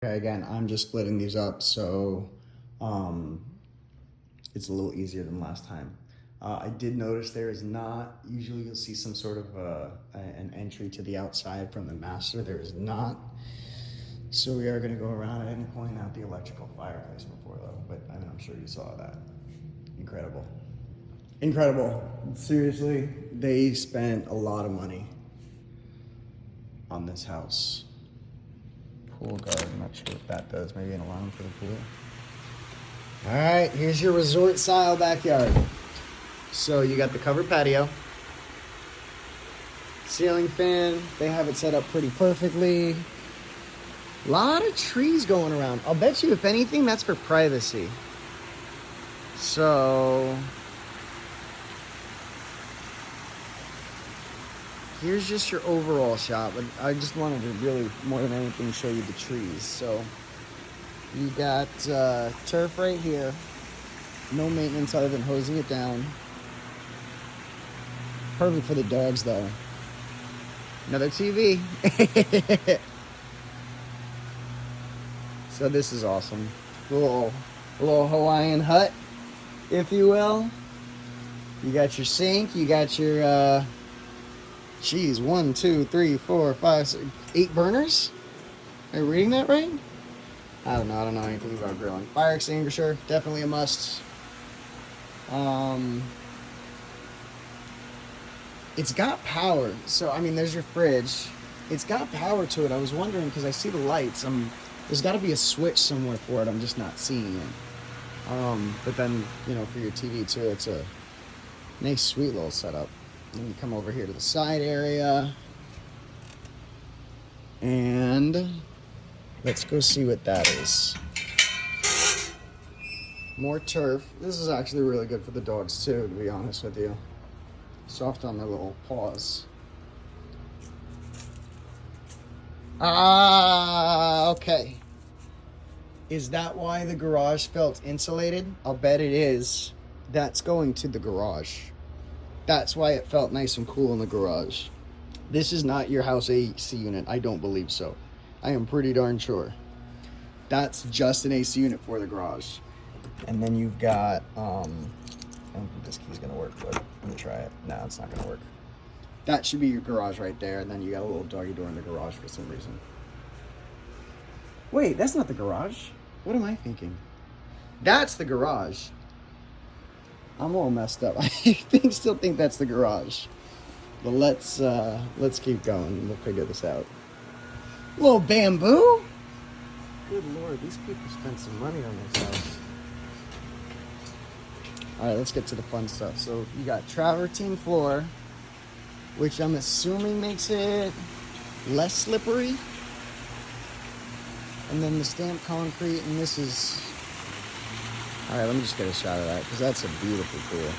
Okay, again, I'm just splitting these up so it's a little easier than last time. I did notice there is not, usually you'll see some sort of an entry to the outside from the master. There is not. So we are going to go around. I didn't point out the electrical fireplace before though, but I mean, I'm sure you saw that. Incredible. Incredible. Seriously, they spent a lot of money on this house. Pool guard, I'm not sure what that does. Maybe an alarm for the pool. All right, here's your resort style backyard. So you got the covered patio, ceiling fan. They have it set up pretty perfectly. A lot of trees going around. I'll bet you, if anything, that's for privacy. So here's just your overall shot, but I just wanted to really, more than anything, show you the trees. So you got turf right here. No maintenance other than hosing it down. Perfect for the dogs, though. Another TV. So this is awesome. A little Hawaiian hut, if you will. You got your sink. You got your, geez, 1, 2, 3, 4, 5, 6, 8 burners? Am I reading that right? I don't know anything about grilling. Fire extinguisher, definitely a must. It's got power. So, I mean, there's your fridge. It's got power to it. I was wondering, because I see the lights. There's got to be a switch somewhere for it. I'm just not seeing it. But then, you know, for your TV too, it's a nice, sweet little setup. Then you come over here to the side area. And let's go see what that is. More turf. This is actually really good for the dogs too, to be honest with you. Soft on their little paws. Okay. Is that why the garage felt insulated? I'll bet it is. That's going to the garage. That's why it felt nice and cool in the garage. This is not your house AC unit. I don't believe so. I am pretty darn sure. That's just an AC unit for the garage. And then you've got, I don't think this key's gonna work, but let me try it. No, it's not gonna work. That should be your garage right there, and then you got a little doggy door in the garage for some reason. Wait, that's not the garage. What am I thinking? That's the garage. I'm all messed up. I still think that's the garage. But let's keep going and we'll figure this out. A little bamboo? Good Lord, these people spent some money on this house. Alright, let's get to the fun stuff. So you got travertine floor, which I'm assuming makes it less slippery. And then the stamped concrete, and this is... Alright, let me just get a shot of that, because that's a beautiful pool.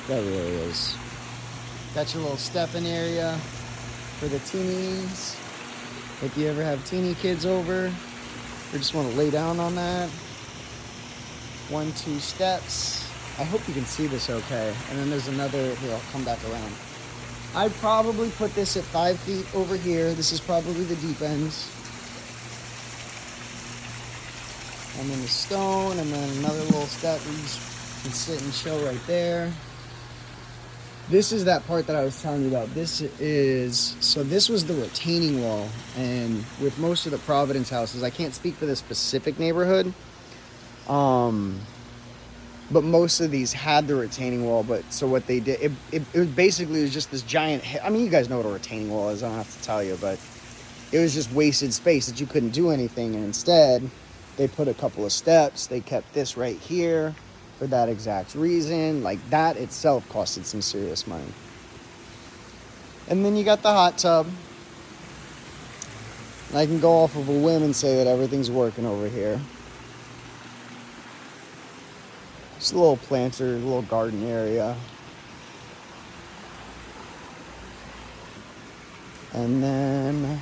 That really is. Got your little step-in area for the teenies. If you ever have teeny kids over, or just want to lay down on that. 1, 2 steps. I hope you can see this okay. And then there's another, here, I'll come back around. I'd probably put this at 5 feet over here. This is probably the deep end. And then the stone, and then another little step where you just can sit and chill right there. This is that part that I was telling you about. This was the retaining wall. And with most of the Providence houses, I can't speak for this specific neighborhood. But most of these had the retaining wall. But so what they did, it basically was just this giant, I mean, you guys know what a retaining wall is. I don't have to tell you, but it was just wasted space that you couldn't do anything. And instead, they put a couple of steps. They kept this right here for that exact reason. Like, that itself costed some serious money. And then you got the hot tub. I can go off of a whim and say that everything's working over here. Just a little planter, a little garden area. And then